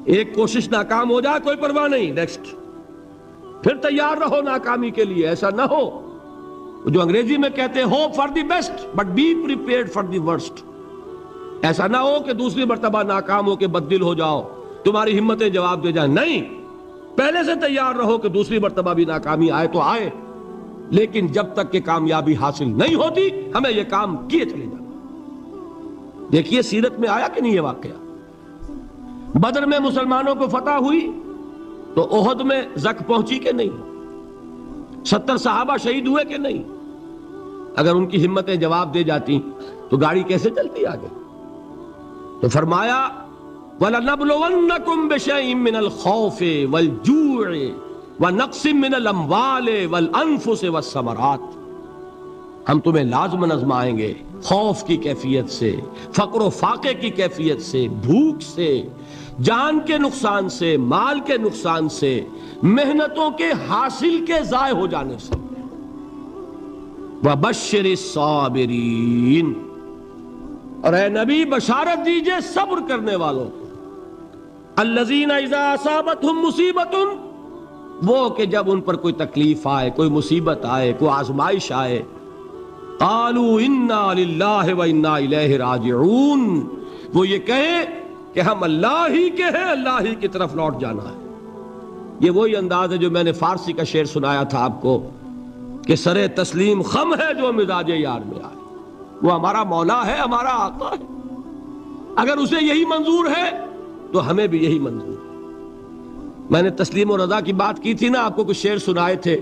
ایک کوشش ناکام ہو جائے کوئی پرواہ نہیں، نیکسٹ، پھر تیار رہو ناکامی کے لیے. ایسا نہ ہو جو انگریزی میں کہتے ہیں hope for the best but be prepared for the worst. ایسا نہ ہو کہ دوسری مرتبہ ناکام ہو کے بددل ہو جاؤ، تمہاری ہمتیں جواب دے جائیں. نہیں، پہلے سے تیار رہو کہ دوسری مرتبہ بھی ناکامی آئے تو آئے، لیکن جب تک کہ کامیابی حاصل نہیں ہوتی ہمیں یہ کام کیے چلے جانا. دیکھیے سیرت میں آیا کہ نہیں یہ واقعہ؟ بدر میں مسلمانوں کو فتح ہوئی تو احد میں زک پہنچی کہ نہیں؟ 70 صحابہ شہید ہوئے کہ نہیں؟ اگر ان کی ہمتیں جواب دے جاتی تو گاڑی کیسے چلتی آگے؟ تو فرمایا وَلَنَبْلُوَنَّكُمْ بِشَيْءٍ مِّنَ الْخَوْفِ وَالْجُوعِ وَنَقْصٍ مِّنَ الْأَمْوَالِ وَالْأَنفُسِ وَالثَّمَرَاتِ. ہم تمہیں لازماً آزمائیں گے، خوف کی کیفیت سے، فقر و فاقے کی کیفیت سے، بھوک سے، جان کے نقصان سے، مال کے نقصان سے، محنتوں کے حاصل کے ضائع ہو جانے سے. وَبَشِّرِ الصَّابِرِينَ، اور اے نبی بشارت دیجئے صبر کرنے والوں کو. الَّذِينَ إِذَا أَصَابَتْهُمْ مُصِيبَةٌ، وہ کہ جب ان پر کوئی تکلیف آئے، کوئی مصیبت آئے، کوئی آزمائش آئے، قالوا انا للہ و انا الیہ راجعون، وہ یہ کہیں کہ ہم اللہ ہی کے ہیں، اللہ ہی کی طرف لوٹ جانا ہے. یہ وہی انداز ہے جو میں نے فارسی کا شعر سنایا تھا آپ کو کہ سرے تسلیم خم ہے جو مزاج یار میں آئے. وہ ہمارا مولا ہے، ہمارا آقا ہے، اگر اسے یہی منظور ہے تو ہمیں بھی یہی منظور ہے. میں نے تسلیم و رضا کی بات کی تھی نا، آپ کو کچھ شعر سنائے تھے.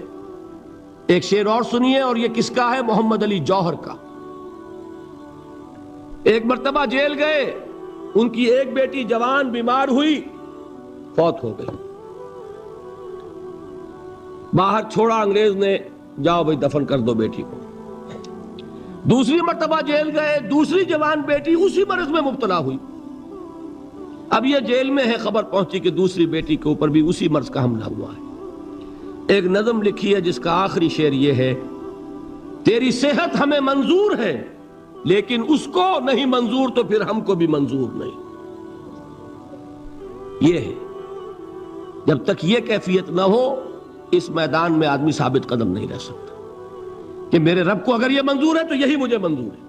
ایک شعر اور سنیے، اور یہ کس کا ہے؟ محمد علی جوہر کا. ایک مرتبہ جیل گئے، ان کی ایک بیٹی جوان بیمار ہوئی، فوت ہو گئی. باہر چھوڑا انگریز نے، جاؤ بھائی دفن کر دو بیٹی کو. دوسری مرتبہ جیل گئے، دوسری جوان بیٹی اسی مرض میں مبتلا ہوئی. اب یہ جیل میں ہے، خبر پہنچی کہ دوسری بیٹی کے اوپر بھی اسی مرض کا حملہ ہوا ہے. ایک نظم لکھی ہے جس کا آخری شعر یہ ہے: تیری صحت ہمیں منظور ہے لیکن اس کو نہیں منظور تو پھر ہم کو بھی منظور نہیں. یہ ہے، جب تک یہ کیفیت نہ ہو اس میدان میں آدمی ثابت قدم نہیں رہ سکتا کہ میرے رب کو اگر یہ منظور ہے تو یہی مجھے منظور ہے،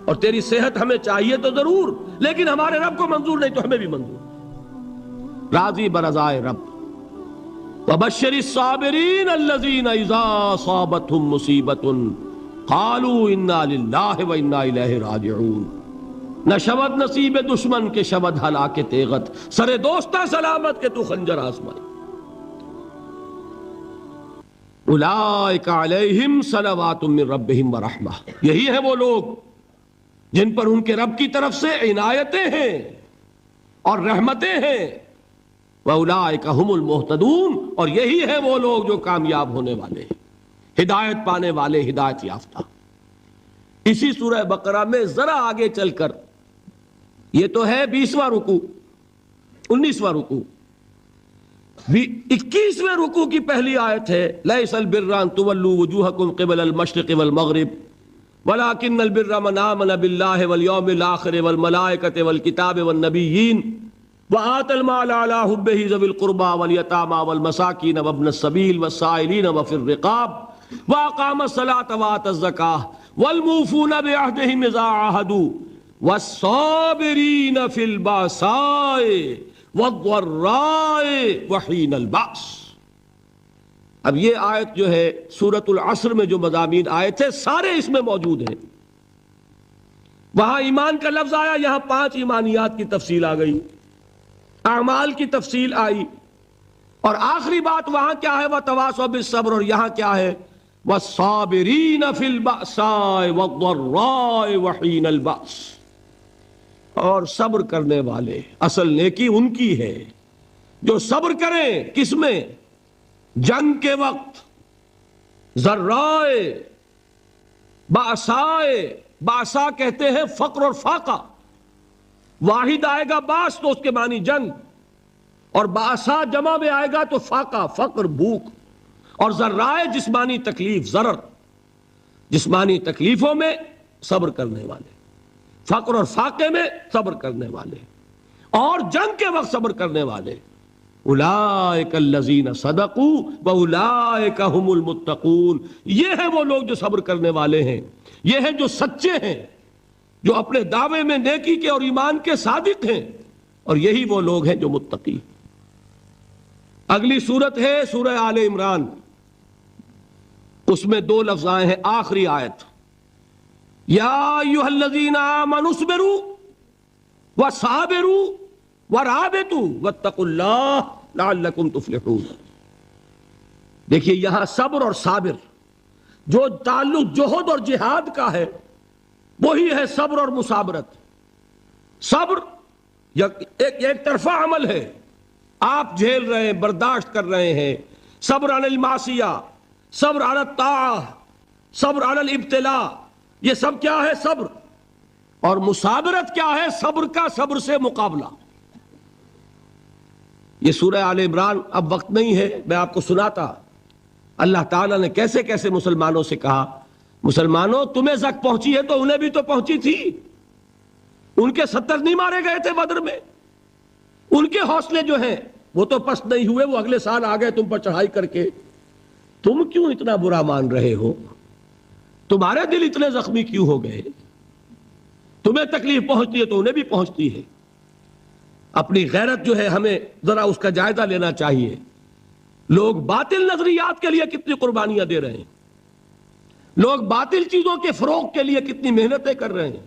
اور تیری صحت ہمیں چاہیے تو ضرور، لیکن ہمارے رب کو منظور نہیں تو ہمیں بھی منظور. راضی برضائے رب. وَبَشِّرِ الصَّابِرِينَ الَّذِينَ إِذَا أَصَابَتْهُمْ مُصِيبَةٌ قَالُوا إِنَّا لِلَّهِ وَإِنَّا إِلَيْهِ رَاجِعُونَ. نہ شود نصیب دشمن کے شود ہلاک تیغت، سر دوستہ سلامت کے تو خنجر آزمائی. اولئک علیہم صلوات من ربہم ورحمہ، یہی ہے وہ لوگ جن پر ان کے رب کی طرف سے عنایتیں ہیں اور رحمتیں ہیں. وَأُولَئِكَ هُمُ الْمُهْتَدُونَ، اور یہی ہے وہ لوگ جو کامیاب ہونے والے ہیں، ہدایت پانے والے، ہدایت یافتہ. اسی سورہ بقرہ میں ذرا آگے چل کر، یہ تو ہے 20واں رکوع، 19واں رکوع، 21ویں رکوع کی پہلی آیت ہے: لَيْسَ الْبِرَّ أَن تُوَلُّوا وُجُوهَكُمْ قِبَلَ الْمَشْرِقِ وَالْمَغْرِبِ وَلَكِنَّ الْبِرَّ مَنْ آمَنَ بِاللَّهِ وَالْيَوْمِ الْآخِرِ وَالْمَلَائِكَةِ وَالْكِتَابِ وَالنَّبِيِّينَ وَآتَى المال على حبه ذوي القربى واليتامى والمساكين وابن السبيل والسائلين وفي الرقاب وأقام الصلاة وآتى الزكاة والموفون بعهدهم إذا عاهدوا والصابرين في البأساء والضراء وحين البأس. اب یہ آیت جو ہے سورۃ العصر میں جو مضامین آئے تھے سارے اس میں موجود ہیں. وہاں ایمان کا لفظ آیا، یہاں 5 ایمانیات کی تفصیل آ گئی، اعمال کی تفصیل آئی، اور آخری بات وہاں کیا ہے؟ وَتَوَاصَوْا بِالصَّبْرِ، اور یہاں کیا ہے؟ وَالصَّابِرِينَ فِي الْبَأْسَاءِ وَالضَّرَّاءِ وَحِينَ الْبَأْسِ، اور صبر کرنے والے. اصل نیکی ان کی ہے جو صبر کریں. کس میں؟ جنگ کے وقت. ذرائے، بأسائے، بأسا کہتے ہیں فقر اور فاقہ. واحد آئے گا باس تو اس کے معنی جنگ، اور بأسا جمع میں آئے گا تو فاقہ، فقر، بھوک. اور ذرائے جسمانی تکلیف، ضرر، جسمانی تکلیفوں میں صبر کرنے والے، فقر اور فاقے میں صبر کرنے والے. اور جنگ کے وقت صبر کرنے والے، اولئک الذین صدقوا واولئک هم المتقون، یہ ہیں وہ لوگ جو صبر کرنے والے ہیں، یہ ہیں جو سچے ہیں، جو اپنے دعوے میں نیکی کے اور ایمان کے صادق ہیں، اور یہی وہ لوگ ہیں جو متقی۔ اگلی صورت ہے سورہ آل عمران، اس میں 2 لفظ آئے ہیں، آخری آیت، یا ایھا الذین آمنوا اصبروا وصابروا ورابطوا واتقوا اللہ لعلکم تفلحون۔ دیکھیے یہاں صبر اور صابر جو تعلق جہد اور جہاد کا ہے وہی ہے صبر اور مصابرت۔ صبر ایک طرفہ عمل ہے، آپ جھیل رہے ہیں، برداشت کر رہے ہیں، صبر علی المعصیہ، صبر علی الطاعہ، صبر علی الابتلاء، یہ سب کیا ہے؟ صبر۔ اور مصابرت کیا ہے؟ صبر کا صبر سے مقابلہ۔ یہ سورہ آل عمران، اب وقت نہیں ہے میں آپ کو سناتا اللہ تعالیٰ نے کیسے کیسے مسلمانوں سے کہا، مسلمانوں تمہیں زک پہنچی ہے تو انہیں بھی تو پہنچی تھی، ان کے 70 نہیں مارے گئے تھے بدر میں، ان کے حوصلے جو ہیں وہ تو پست نہیں ہوئے، وہ اگلے سال آ گئے تم پر چڑھائی کر کے، تم کیوں اتنا برا مان رہے ہو؟ تمہارے دل اتنے زخمی کیوں ہو گئے؟ تمہیں تکلیف پہنچتی ہے تو انہیں بھی پہنچتی ہے۔ اپنی غیرت جو ہے ہمیں ذرا اس کا جائزہ لینا چاہیے۔ لوگ باطل نظریات کے لیے کتنی قربانیاں دے رہے ہیں، لوگ باطل چیزوں کے فروغ کے لیے کتنی محنتیں کر رہے ہیں۔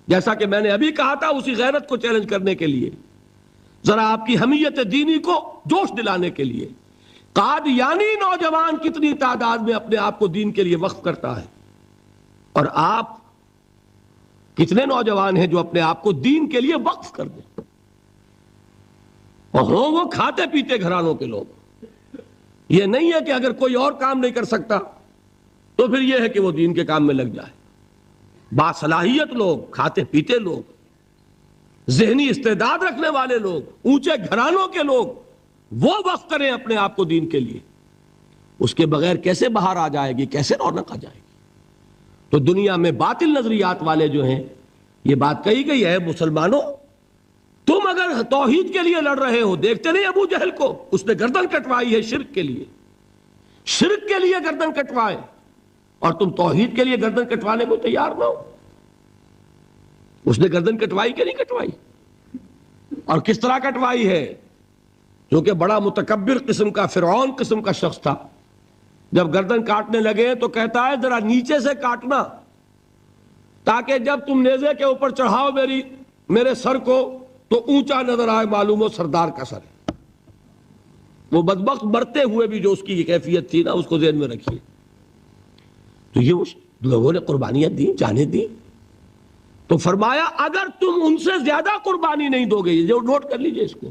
جیسا کہ میں نے ابھی کہا تھا، اسی غیرت کو چیلنج کرنے کے لیے، ذرا آپ کی حمیت دینی کو جوش دلانے کے لیے، قادیانی نوجوان کتنی تعداد میں اپنے آپ کو دین کے لیے وقف کرتا ہے، اور آپ کتنے نوجوان ہیں جو اپنے آپ کو دین کے لیے وقف کر دیں، اور ہوں وہ کھاتے پیتے گھرانوں کے لوگ۔ یہ نہیں ہے کہ اگر کوئی اور کام نہیں کر سکتا تو پھر یہ ہے کہ وہ دین کے کام میں لگ جائے۔ باصلاحیت لوگ، کھاتے پیتے لوگ، ذہنی استعداد رکھنے والے لوگ، اونچے گھرانوں کے لوگ، وہ وقف کریں اپنے آپ کو دین کے لیے۔ اس کے بغیر کیسے باہر آ جائے گی، کیسے رونق آ جائے گی؟ تو دنیا میں باطل نظریات والے جو ہیں، یہ بات کہی گئی ہے، مسلمانوں تم اگر توحید کے لیے لڑ رہے ہو، دیکھتے نہیں ابو جہل کو، اس نے گردن کٹوائی ہے شرک کے لیے، شرک کے لیے گردن کٹوائے، اور تم توحید کے لیے گردن کٹوانے کو تیار نہ ہو۔ اس نے گردن کٹوائی کہ نہیں کٹوائی؟ اور کس طرح کٹوائی ہے؟ جو کہ بڑا متکبر قسم کا، فرعون قسم کا شخص تھا، جب گردن کاٹنے لگے تو کہتا ہے ذرا نیچے سے کاٹنا، تاکہ جب تم نیزے کے اوپر چڑھاؤ میرے سر کو تو اونچا نظر آئے، معلوم ہو سردار کا سر ہے۔ وہ بدبخت مرتے ہوئے بھی جو اس کی کیفیت تھی نا، اس کو ذہن میں رکھیے۔ تو یہ اس لوگوں نے قربانیاں دی، جانیں دی، تو فرمایا اگر تم ان سے زیادہ قربانی نہیں دو گے، جو نوٹ کر لیجئے اس کو،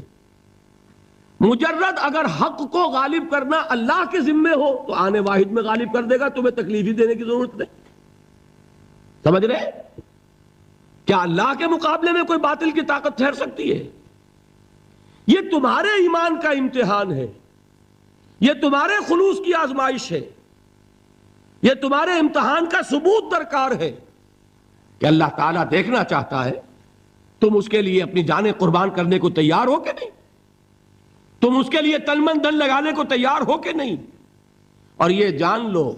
مجرد اگر حق کو غالب کرنا اللہ کے ذمے ہو تو آنے واحد میں غالب کر دے گا، تمہیں تکلیف ہی دینے کی ضرورت نہیں۔ سمجھ رہے؟ کیا اللہ کے مقابلے میں کوئی باطل کی طاقت ٹھہر سکتی ہے؟ یہ تمہارے ایمان کا امتحان ہے، یہ تمہارے خلوص کی آزمائش ہے، یہ تمہارے امتحان کا ثبوت درکار ہے کہ اللہ تعالیٰ دیکھنا چاہتا ہے تم اس کے لیے اپنی جانیں قربان کرنے کو تیار ہو کہ نہیں، تم اس کے لیے تن من دھن لگانے کو تیار ہو کہ نہیں۔ اور یہ جان لو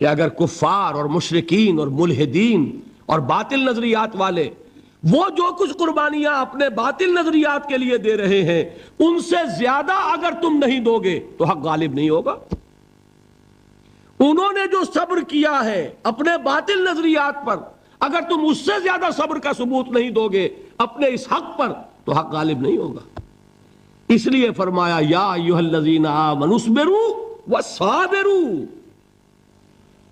کہ اگر کفار اور مشرکین اور ملحدین اور باطل نظریات والے وہ جو کچھ قربانیاں اپنے باطل نظریات کے لیے دے رہے ہیں، ان سے زیادہ اگر تم نہیں دو گے تو حق غالب نہیں ہوگا۔ انہوں نے جو صبر کیا ہے اپنے باطل نظریات پر، اگر تم اس سے زیادہ صبر کا ثبوت نہیں دو گے اپنے اس حق پر تو حق غالب نہیں ہوگا۔ اس لیے فرمایا یا ایھا الذین آمنوا اصبروا وصابروا،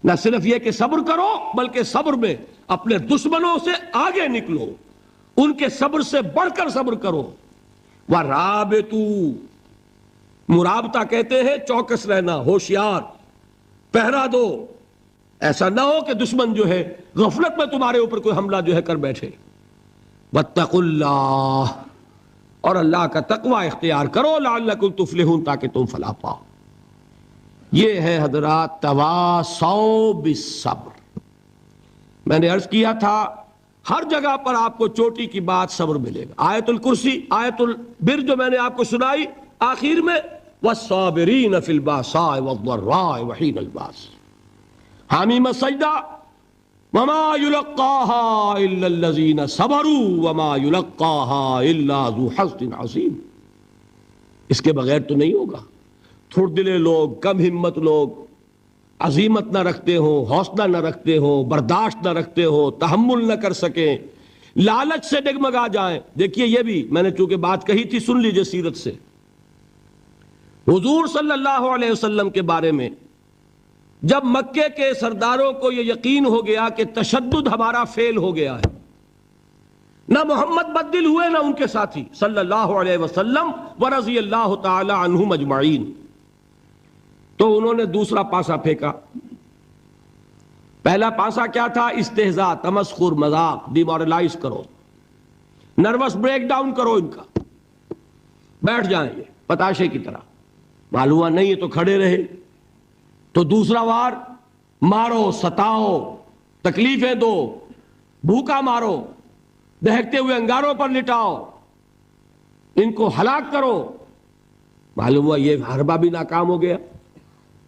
نہ صرف یہ کہ صبر کرو بلکہ صبر میں اپنے دشمنوں سے آگے نکلو، ان کے صبر سے بڑھ کر صبر کرو۔ ورابطوا، مرابطہ کہتے ہیں چوکس رہنا، ہوشیار، پہرا دو، ایسا نہ ہو کہ دشمن جو ہے غفلت میں تمہارے اوپر کوئی حملہ جو ہے کر بیٹھے۔ واتقوا اللہ، اور اللہ کا تقوی اختیار کرو، لعلکم تفلحون، تاکہ تم فلاح پاؤ۔ یہ ہے حضرات تواصوا بالصبر۔ میں نے عرض کیا تھا ہر جگہ پر آپ کو چوٹی کی بات صبر ملے گا. آیت الکرسی، آیت البر جو میں نے آپ کو سنائی آخر میں، والصابرین فی الباساء والضراء وحین الباس. حامیم السجدہ، وما یلقاها الا الذین صبروا وما یلقاها الا ذو حظ عظیم. اس کے بغیر تو نہیں ہوگا. تھوڑ دلے لوگ، کم ہمت لوگ، عزیمت نہ رکھتے ہو، حوصلہ نہ رکھتے ہو، برداشت نہ رکھتے ہو، تحمل نہ کر سکیں، لالچ سے ڈگمگا جائیں. دیکھیے یہ بھی میں نے چونکہ بات کہی تھی، سن لیجئے سیرت سے. حضور صلی اللہ علیہ وسلم کے بارے میں جب مکے کے سرداروں کو یہ یقین ہو گیا کہ تشدد ہمارا فیل ہو گیا ہے، نہ محمد بدل ہوئے نہ ان کے ساتھی صلی اللہ علیہ وسلم ورضی اللہ تعالی عنہم اجمعین، تو انہوں نے دوسرا پاسا پھینکا. پہلا پاسا کیا تھا؟ استہزاء، تمسخر، مذاق، ڈیمورلائز کرو، نروس بریک ڈاؤن کرو، ان کا بیٹھ جائیں یہ پتاشے کی طرح. معلوم ہوا نہیں ہے تو کھڑے رہے. تو دوسرا وار، مارو، ستاؤ، تکلیفیں دو، بھوکا مارو، دہکتے ہوئے انگاروں پر لٹاؤ، ان کو ہلاک کرو. معلوم ہوا یہ حربہ بھی ناکام ہو گیا.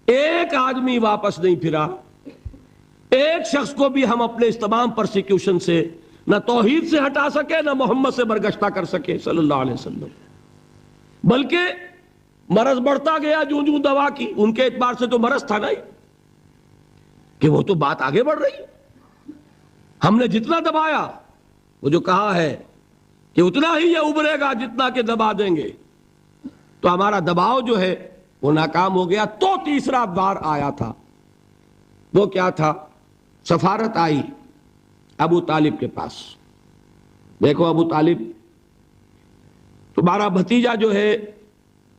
ایک آدمی واپس نہیں پھرا. ایک شخص کو بھی ہم اپنے اس تمام پرسیکیوشن سے نہ توحید سے ہٹا سکے، نہ محمد سے برگشتہ کر سکے صلی اللہ علیہ وسلم. بلکہ مرض بڑھتا گیا جوں جوں دوا کی. ان کے اعتبار سے تو مرض تھا نہیں کہ وہ تو بات آگے بڑھ رہی. ہم نے جتنا دبایا، وہ جو کہا ہے کہ اتنا ہی یہ ابھرے گا جتنا کہ دبا دیں گے، تو ہمارا دباؤ جو ہے وہ ناکام ہو گیا. تو تیسرا بار آیا تھا. وہ کیا تھا؟ سفارت آئی ابو طالب کے پاس. دیکھو ابو طالب، تمہارا بھتیجا جو ہے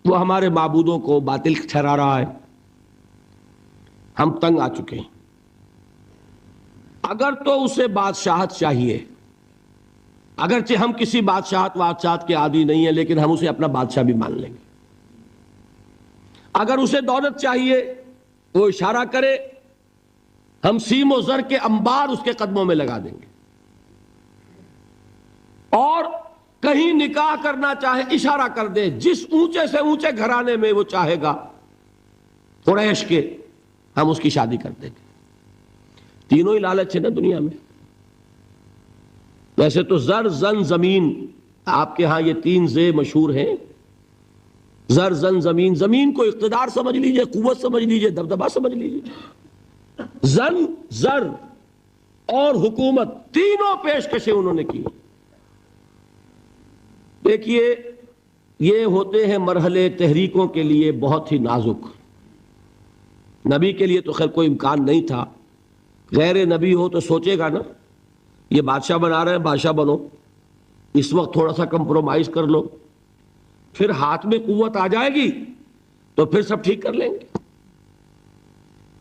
وہ ہمارے معبودوں کو باطل ٹھہرا رہا ہے. ہم تنگ آ چکے ہیں. اگر تو اسے بادشاہت چاہیے، اگرچہ ہم کسی بادشاہت کے عادی نہیں ہیں، لیکن ہم اسے اپنا بادشاہ بھی مان لیں گے. اگر اسے دولت چاہیے، وہ اشارہ کرے، ہم سیم و زر کے انبار اس کے قدموں میں لگا دیں گے. اور کہیں نکاح کرنا چاہے اشارہ کر دے، جس اونچے سے اونچے گھرانے میں وہ چاہے گا قریش کے، ہم اس کی شادی کر دیں گے. تینوں ہی لالچ ہے نا دنیا میں. ویسے تو زر، زن، زمین، آپ کے ہاں یہ تین زے مشہور ہیں. زر، زن، زمین. زمین کو اقتدار سمجھ لیجئے، قوت سمجھ لیجئے، دبدبا سمجھ لیجئے. زن، زر اور حکومت، تینوں پیشکشیں انہوں نے کی. دیکھیے یہ ہوتے ہیں مرحلے تحریکوں کے لیے بہت ہی نازک. نبی کے لیے تو خیر کوئی امکان نہیں تھا. غیر نبی ہو تو سوچے گا نا، یہ بادشاہ بنا رہے ہیں، بادشاہ بنو، اس وقت تھوڑا سا کمپرومائز کر لو، پھر ہاتھ میں قوت آ جائے گی تو پھر سب ٹھیک کر لیں گے.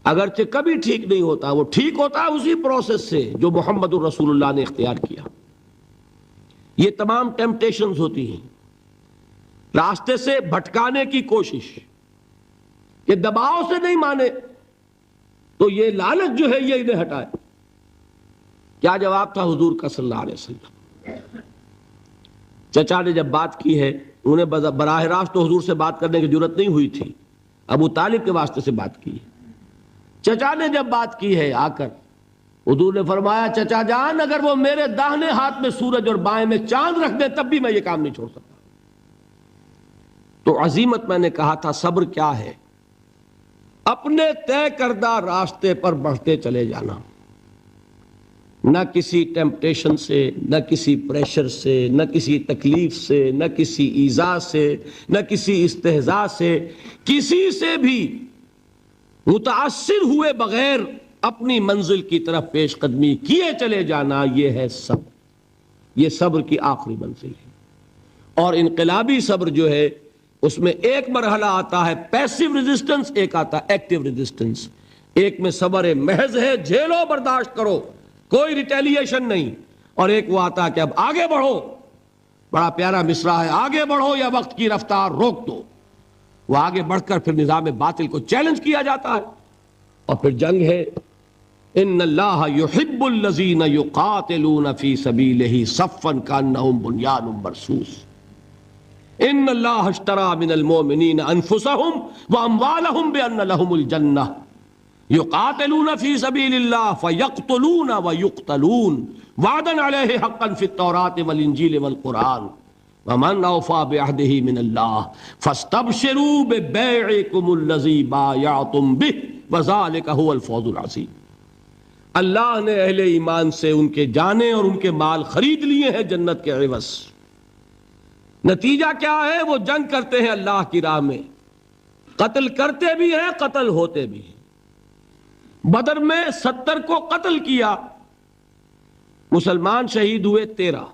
اگرچہ کبھی ٹھیک نہیں ہوتا، وہ ٹھیک ہوتا ہے اسی پروسیس سے جو محمد الرسول اللہ نے اختیار کیا. یہ تمام ٹیمپٹیشنز ہوتی ہیں، راستے سے بھٹکانے کی کوشش، کہ دباؤ سے نہیں مانے تو یہ لالچ جو ہے یہ انہیں ہٹائے. کیا جواب تھا حضور کا صلی اللہ علیہ وسلم؟ چچا نے جب بات کی ہے، انہیں براہ راست تو حضور سے بات کرنے کی ضرورت نہیں ہوئی تھی، ابو طالب کے واسطے سے بات کی. چچا نے جب بات کی ہے آ کر، حضور نے فرمایا چچا جان اگر وہ میرے داہنے ہاتھ میں سورج اور بائیں میں چاند رکھ دیں تب بھی میں یہ کام نہیں چھوڑ سکتا. تو عزیمت میں نے کہا تھا صبر کیا ہے؟ اپنے طے کردہ راستے پر بڑھتے چلے جانا، نہ کسی ٹیمپٹیشن سے، نہ کسی پریشر سے، نہ کسی تکلیف سے، نہ کسی ایذا سے، نہ کسی استہزاء سے، کسی سے بھی متاثر ہوئے بغیر اپنی منزل کی طرف پیش قدمی کیے چلے جانا. یہ ہے صبر. یہ صبر کی آخری منزل ہے. اور انقلابی صبر جو ہے اس میں ایک مرحلہ آتا ہے پیسیو ریزسٹنس، ایک آتا ہے ایکٹیو ریزسٹنس. ایک میں صبر محض ہے، جھیلو، برداشت کرو، کوئی ریٹیلیشن نہیں. اور ایک وہ آتا ہے کہ اب آگے بڑھو. بڑا پیارا مصرع ہے، آگے بڑھو یا وقت کی رفتار روک دو. وہ آگے بڑھ کر پھر نظام باطل کو چیلنج کیا جاتا ہے، اور پھر جنگ ہے. ان اللہ یحب الذین یقاتلون فی سبیلہ صفا کانہم بنیان مرصوص ان اللہ اشتری من المؤمنین انفسہم واموالہم بان لہم الجنہ یقاتلون فی سبیل اللہ فیقتلون ویقتلون وعدا علیہ حقا فی التوراۃ والانجیل والقرآن ومن اوفی بعہدہ من اللہ فاستبشروا ببیعکم الذی بایعتم بہ وذلک هو الفوز العظیم۔ اللہ نے اہل ایمان سے ان کے جانیں اور ان کے مال خرید لیے ہیں جنت کے عوض۔ نتیجہ کیا ہے؟ وہ جنگ کرتے ہیں اللہ کی راہ میں، قتل کرتے بھی ہیں، قتل ہوتے بھی ہیں۔ بدر میں 70 کو قتل کیا، مسلمان شہید ہوئے 13،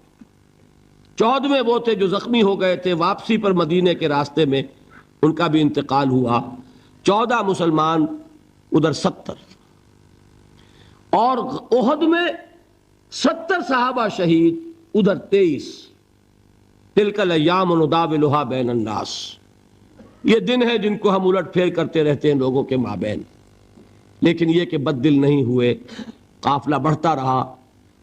14 وہ تھے جو زخمی ہو گئے تھے، واپسی پر مدینے کے راستے میں ان کا بھی انتقال ہوا، 14 مسلمان ادھر 70، اور احد میں 70 صحابہ شہید ادھر 23۔ تلک الایام نداولها بین الناس، یہ دن ہے جن کو ہم الٹ پھیر کرتے رہتے ہیں لوگوں کے مابین، لیکن یہ کہ بد دل نہیں ہوئے، قافلہ بڑھتا رہا۔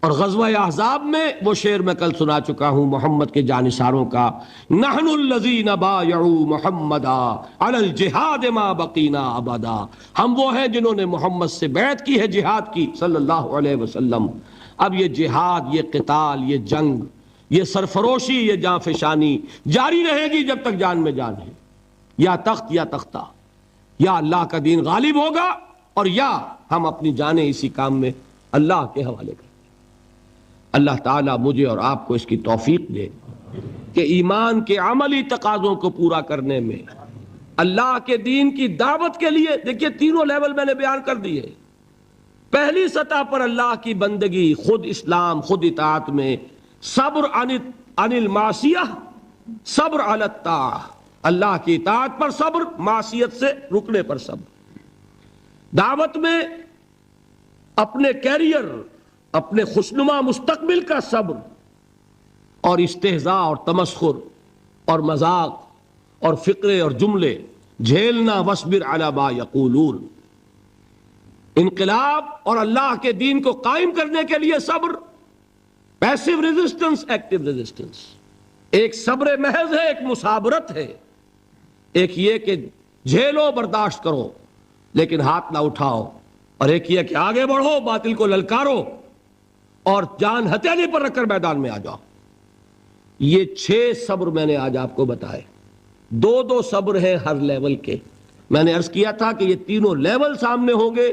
اور غزوہ احزاب میں وہ شعر میں کل سنا چکا ہوں محمد کے جانثاروں کا، نحن الذین بایعوا محمدا علی الجہاد ما بقینا ابدا، ہم وہ ہیں جنہوں نے محمد سے بیعت کی ہے جہاد کی صلی اللہ علیہ وسلم۔ اب یہ جہاد، یہ قتال، یہ جنگ، یہ سرفروشی، یہ جاں فشانی جاری رہے گی جب تک جان میں جان ہے، یا تخت یا تختہ، یا اللہ کا دین غالب ہوگا اور یا ہم اپنی جانیں اسی کام میں اللہ کے حوالے کریں۔ اللہ تعالیٰ مجھے اور آپ کو اس کی توفیق دے کہ ایمان کے عملی تقاضوں کو پورا کرنے میں، اللہ کے دین کی دعوت کے لیے، دیکھیے تینوں لیول میں نے بیان کر دیے۔ پہلی سطح پر اللہ کی بندگی، خود اسلام، خود اطاعت میں صبر عن المعصیہ، صبر علی الطاعہ، اللہ کی اطاعت پر صبر، معصیت سے رکنے پر صبر۔ دعوت میں اپنے کیریئر، اپنے خوشنما مستقبل کا صبر، اور استہزاء اور تمسخر اور مذاق اور فقرے اور جملے جھیلنا، وصبر علی ما یقولون۔ انقلاب اور اللہ کے دین کو قائم کرنے کے لیے صبر، پیسو ریزسٹنس، ایکٹیو ریزسٹنس۔ ایک صبر محض ہے، ایک مصابرت ہے، ایک یہ کہ جھیلو، برداشت کرو لیکن ہاتھ نہ اٹھاؤ، اور ایک یہ کہ آگے بڑھو، باطل کو للکارو اور جان ہتھیلی پر رکھ کر میدان میں آ جاؤ۔ یہ 6 صبر میں نے آج آپ کو بتائے، 2 صبر ہیں ہر لیول کے۔ میں نے عرض کیا تھا کہ یہ تینوں لیول سامنے ہوں گے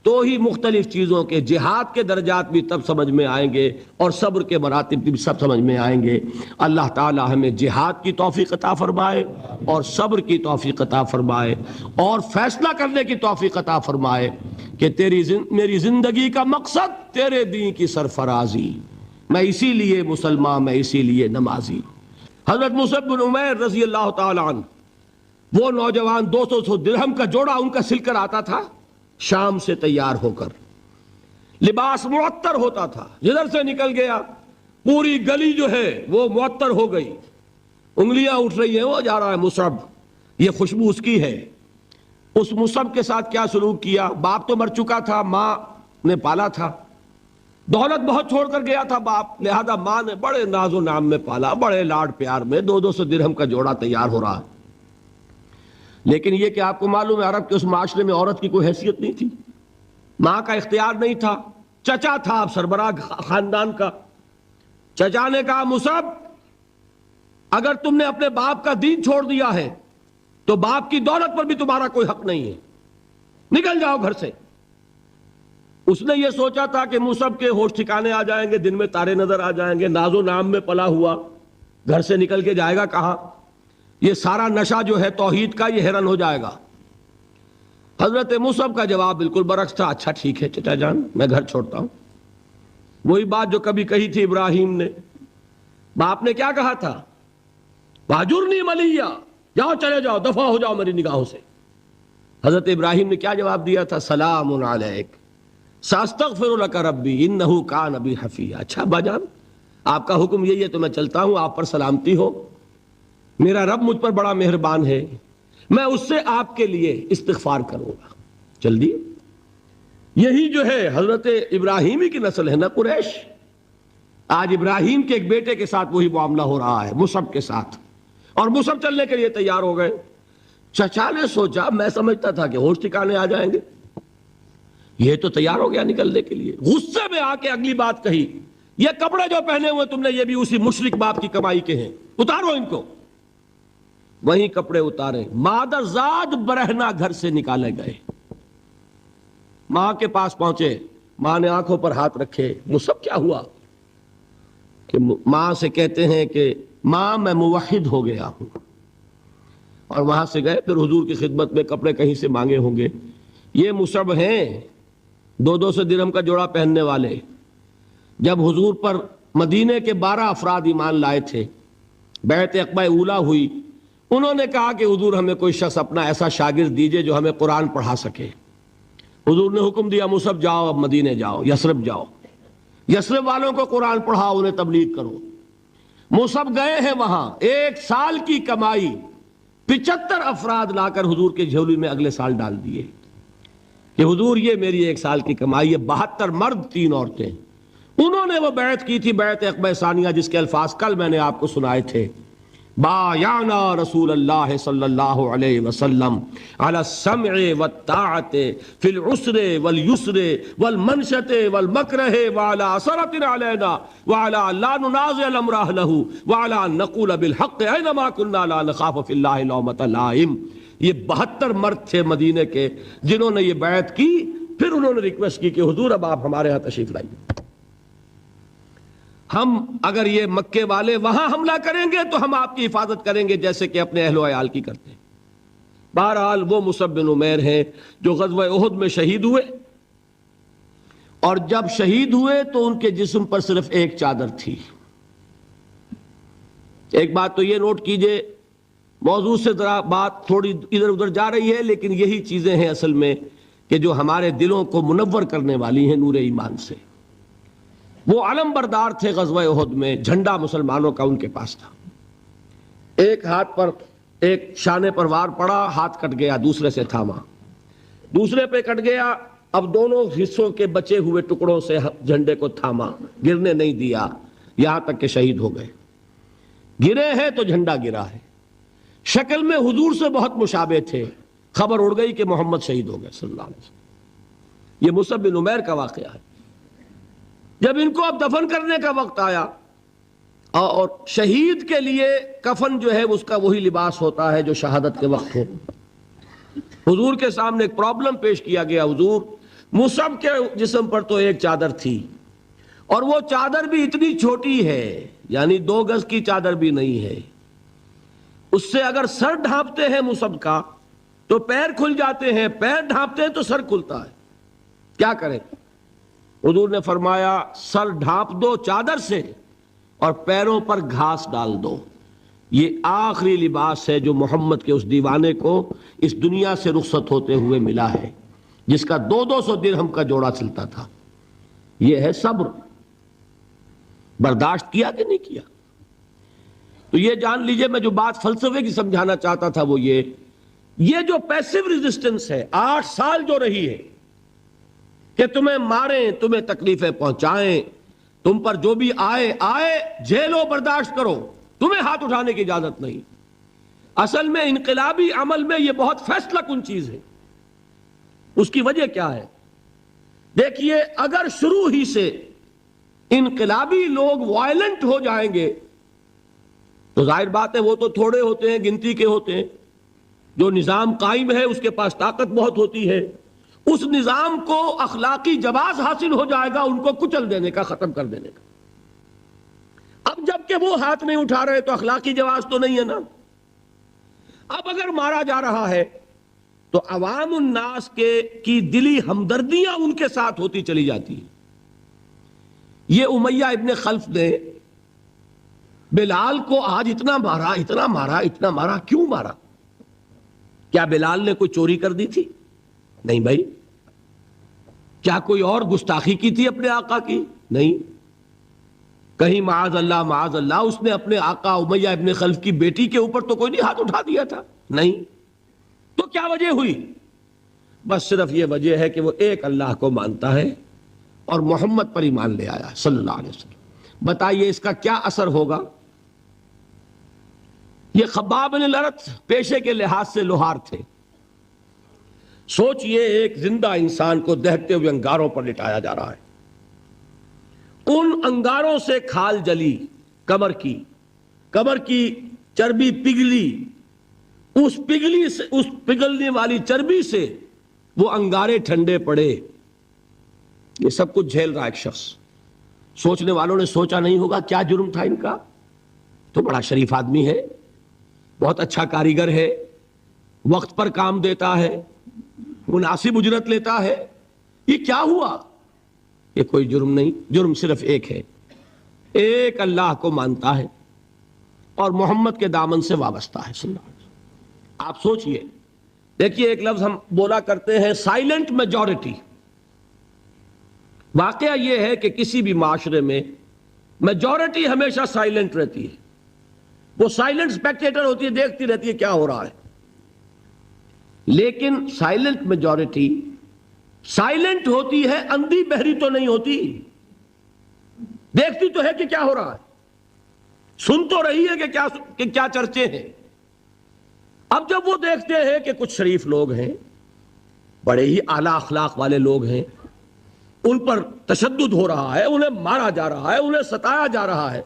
تو ہی مختلف چیزوں کے، جہاد کے درجات بھی تب سمجھ میں آئیں گے اور صبر کے مراتب بھی سب سمجھ میں آئیں گے۔ اللہ تعالی ہمیں جہاد کی توفیق عطا فرمائے اور صبر کی توفیق عطا فرمائے اور فیصلہ کرنے کی توفیق عطا فرمائے کہ میری زندگی کا مقصد تیرے دین کی سرفرازی، میں اسی لیے مسلمان، میں اسی لیے نمازی۔ حضرت مصعب بن عمیر رضی اللہ تعالی عنہ، وہ نوجوان 200 درہم کا جوڑا ان کا سل کر آتا تھا شام سے تیار ہو کر، لباس معطر ہوتا تھا، جدھر سے نکل گیا پوری گلی جو ہے وہ معطر ہو گئی، انگلیاں اٹھ رہی ہیں، وہ جا رہا ہے مصعب، یہ خوشبو اس کی ہے۔ اس مصعب کے ساتھ کیا سلوک کیا؟ باپ تو مر چکا تھا، ماں نے پالا تھا، دولت بہت چھوڑ کر گیا تھا باپ، لہذا ماں نے بڑے ناز و نام میں پالا، بڑے لاڈ پیار میں، 200 درہم کا جوڑا تیار ہو رہا۔ لیکن یہ کہ آپ کو معلوم ہے عرب کے اس معاشرے میں عورت کی کوئی حیثیت نہیں تھی، ماں کا اختیار نہیں تھا، چچا تھا اب سربراہ خاندان کا۔ چچا نے کہا مصعب اگر تم نے اپنے باپ کا دین چھوڑ دیا ہے تو باپ کی دولت پر بھی تمہارا کوئی حق نہیں ہے، نکل جاؤ گھر سے۔ اس نے یہ سوچا تھا کہ مصعب کے ہوش ٹھکانے آ جائیں گے، دن میں تارے نظر آ جائیں گے، ناز و نام میں پلا ہوا، گھر سے نکل کے جائے گا کہاں؟ یہ سارا نشہ جو ہے توحید کا یہ حیران ہو جائے گا۔ حضرت مصعب کا جواب بالکل برعکس تھا، اچھا ٹھیک ہے چچا جان، میں گھر چھوڑتا ہوں۔ وہی بات جو کبھی کہی تھی ابراہیم نے، باپ نے کیا کہا تھا؟ واجرنی ملیہ، جاؤ چلے جاؤ، دفع ہو جاؤ میری نگاہوں سے۔ حضرت ابراہیم نے کیا جواب دیا تھا؟ سلام علیک ساستغفر لک ربی انہ کان بی حفیہ۔ اچھا ابا جان، آپ کا حکم یہی ہے تو میں چلتا ہوں، آپ پر سلامتی ہو، میرا رب مجھ پر بڑا مہربان ہے، میں اس سے آپ کے لیے استغفار کروں گا۔ چل دی یہی جو ہے حضرت ابراہیمی کی نسل ہے نا قریش. آج ابراہیم کے ایک بیٹے کے ساتھ وہی معاملہ ہو رہا ہے مصعب کے ساتھ, اور مصعب چلنے کے لیے تیار ہو گئے. چچا نے سوچا, میں سمجھتا تھا کہ ہوش ٹھکانے آ جائیں گے, یہ تو تیار ہو گیا نکلنے کے لیے. غصے میں آ کے اگلی بات کہی, یہ کپڑے جو پہنے ہوئے تم نے یہ بھی اسی مشرک باپ کی کمائی کے ہیں, اتارو ان کو. وہیں کپڑے اتارے, مادر زاد برہنہ گھر سے نکالے گئے. ماں کے پاس پہنچے, ماں نے آنکھوں پر ہاتھ رکھے. مصعب کیا ہوا؟ کہ ماں سے کہتے ہیں کہ ماں میں موحد ہو گیا ہوں. اور وہاں سے گئے, پھر حضور کی خدمت میں کپڑے کہیں سے مانگے ہوں گے. یہ مصعب ہیں 200 درہم کا جوڑا پہننے والے. جب حضور پر مدینے کے 12 افراد ایمان لائے تھے, بیعت عقبہ اولیٰ ہوئی, انہوں نے کہا کہ حضور ہمیں کوئی شخص اپنا ایسا شاگرد دیجئے جو ہمیں قرآن پڑھا سکے. حضور نے حکم دیا, مصعب جاؤ, اب مدینے جاؤ, یثرب جاؤ, یثرب والوں کو قرآن پڑھاؤ, انہیں تبلیغ کرو. مصعب گئے ہیں وہاں, 1 سال کی کمائی 75 افراد لا کر حضور کے جھولی میں اگلے سال ڈال دیے کہ حضور یہ میری 1 سال کی کمائی ہے. 72 مرد 3 عورتیں, انہوں نے وہ بیعت کی تھی, بیعت عقبہ ثانیہ, جس کے الفاظ کل میں نے آپ کو سنائے تھے. بایعنا رسول اللہ صلی اللہ علیہ وسلم علی السمع والطاعت فی العسر والیسر والمنشط والمکرہ وعلی اثرۃ علینا وعلی لا ننازع الامر اہلہ وعلی ان نقول بالحق اینما کنا لا نخاف فی اللہ لومۃ لائم. یہ 72 مرد تھے مدینے کے جنہوں نے یہ بیعت کی. پھر انہوں نے ریکویسٹ کی کہ حضور اب آپ ہمارے ہاں تشریف لائیے, ہم اگر یہ مکے والے وہاں حملہ کریں گے تو ہم آپ کی حفاظت کریں گے جیسے کہ اپنے اہل و عیال کی کرتے ہیں. بہرحال وہ مصعب بن عمیر ہیں جو غزوہ احد میں شہید ہوئے, اور جب شہید ہوئے تو ان کے جسم پر صرف ایک چادر تھی. ایک بات تو یہ نوٹ کیجئے, موضوع سے ذرا بات تھوڑی ادھر ادھر جا رہی ہے, لیکن یہی چیزیں ہیں اصل میں کہ جو ہمارے دلوں کو منور کرنے والی ہیں نور ایمان سے. وہ علم بردار تھے غزوہ احد میں, جھنڈا مسلمانوں کا ان کے پاس تھا. ایک ہاتھ پر ایک شانے پر وار پڑا, ہاتھ کٹ گیا, دوسرے سے تھاما, دوسرے پہ کٹ گیا, اب دونوں حصوں کے بچے ہوئے ٹکڑوں سے جھنڈے کو تھاما, گرنے نہیں دیا, یہاں تک کہ شہید ہو گئے. گرے ہیں تو جھنڈا گرا ہے. شکل میں حضور سے بہت مشابہ تھے. خبر اڑ گئی کہ محمد شہید ہو گئے صلی اللہ علیہ وسلم. یہ مصعب بن عمیر کا واقعہ ہے. جب ان کو اب دفن کرنے کا وقت آیا, اور شہید کے لیے کفن جو ہے اس کا وہی لباس ہوتا ہے جو شہادت کے وقت ہو, حضور کے سامنے ایک پرابلم پیش کیا گیا. حضور, مصعب کے جسم پر تو ایک چادر تھی, اور وہ چادر بھی اتنی چھوٹی ہے, یعنی 2 گز کی چادر بھی نہیں ہے. اس سے اگر سر ڈھانپتے ہیں مصعب کا تو پیر کھل جاتے ہیں, پیر ڈھانپتے ہیں تو سر کھلتا ہے. کیا کریں؟ حضور نے فرمایا سر ڈھانپ دو چادر سے اور پیروں پر گھاس ڈال دو. یہ آخری لباس ہے جو محمد کے اس دیوانے کو اس دنیا سے رخصت ہوتے ہوئے ملا ہے, جس کا 200 درہم کا جوڑا چلتا تھا. یہ ہے صبر. برداشت کیا کہ نہیں کیا؟ تو یہ جان لیجئے, میں جو بات فلسفے کی سمجھانا چاہتا تھا وہ یہ جو پیسیو ریزسٹنس ہے 8 سال جو رہی ہے کہ تمہیں ماریں, تمہیں تکلیفیں پہنچائیں, تم پر جو بھی آئے جھیلو, برداشت کرو, تمہیں ہاتھ اٹھانے کی اجازت نہیں. اصل میں انقلابی عمل میں یہ بہت فیصلہ کن چیز ہے. اس کی وجہ کیا ہے؟ دیکھیے, اگر شروع ہی سے انقلابی لوگ وائلنٹ ہو جائیں گے تو ظاہر بات ہے وہ تو تھوڑے ہوتے ہیں, گنتی کے ہوتے ہیں. جو نظام قائم ہے اس کے پاس طاقت بہت ہوتی ہے, اس نظام کو اخلاقی جواز حاصل ہو جائے گا ان کو کچل دینے کا, ختم کر دینے کا. اب جب کہ وہ ہاتھ نہیں اٹھا رہے تو اخلاقی جواز تو نہیں ہے نا. اب اگر مارا جا رہا ہے تو عوام الناس کی دلی ہمدردیاں ان کے ساتھ ہوتی چلی جاتی ہیں. یہ امیہ ابن خلف نے بلال کو آج اتنا مارا, اتنا مارا, اتنا مارا. کیوں مارا؟ کیا بلال نے کوئی چوری کر دی تھی؟ نہیں بھائی. کیا کوئی اور گستاخی کی تھی اپنے آقا کی؟ نہیں. کہیں معاذ اللہ اس نے اپنے آقا امیہ ابن خلف کی بیٹی کے اوپر تو کوئی نہیں ہاتھ اٹھا دیا تھا؟ نہیں. تو کیا وجہ ہوئی؟ بس صرف یہ وجہ ہے کہ وہ ایک اللہ کو مانتا ہے اور محمد پر ایمان لے آیا صلی اللہ علیہ وسلم۔ بتائیے اس کا کیا اثر ہوگا؟ یہ خباب بن الارت پیشے کے لحاظ سے لوہار تھے۔ سوچئے ایک زندہ انسان کو دہتے ہوئے انگاروں پر لٹایا جا رہا ہے، ان انگاروں سے کھال جلی، کمر کی چربی پگھلی، اس پگھلنے والی چربی سے وہ انگارے ٹھنڈے پڑے، یہ سب کچھ جھیل رہا ایک شخص۔ سوچنے والوں نے سوچا نہیں ہوگا کیا جرم تھا ان کا، تو بڑا شریف آدمی ہے، بہت اچھا کاریگر ہے، وقت پر کام دیتا ہے، مناسب اجرت لیتا ہے، یہ کیا ہوا؟ یہ کوئی جرم نہیں، جرم صرف ایک ہے، ایک اللہ کو مانتا ہے اور محمد کے دامن سے وابستہ ہے صلی اللہ علیہ وسلم۔ آپ سوچئے، دیکھیے ایک لفظ ہم بولا کرتے ہیں سائلنٹ میجورٹی۔ واقعہ یہ ہے کہ کسی بھی معاشرے میں میجورٹی ہمیشہ سائلنٹ رہتی ہے، وہ سائلنٹ اسپیکٹیٹر ہوتی ہے، دیکھتی رہتی ہے کیا ہو رہا ہے۔ لیکن سائلنٹ میجورٹی سائلنٹ ہوتی ہے، اندھی بہری تو نہیں ہوتی، دیکھتی تو ہے کہ کیا ہو رہا ہے، سن تو رہی ہے کہ کیا چرچے ہیں۔ اب جب وہ دیکھتے ہیں کہ کچھ شریف لوگ ہیں، بڑے ہی اعلیٰ اخلاق والے لوگ ہیں، ان پر تشدد ہو رہا ہے، انہیں مارا جا رہا ہے، انہیں ستایا جا رہا ہے،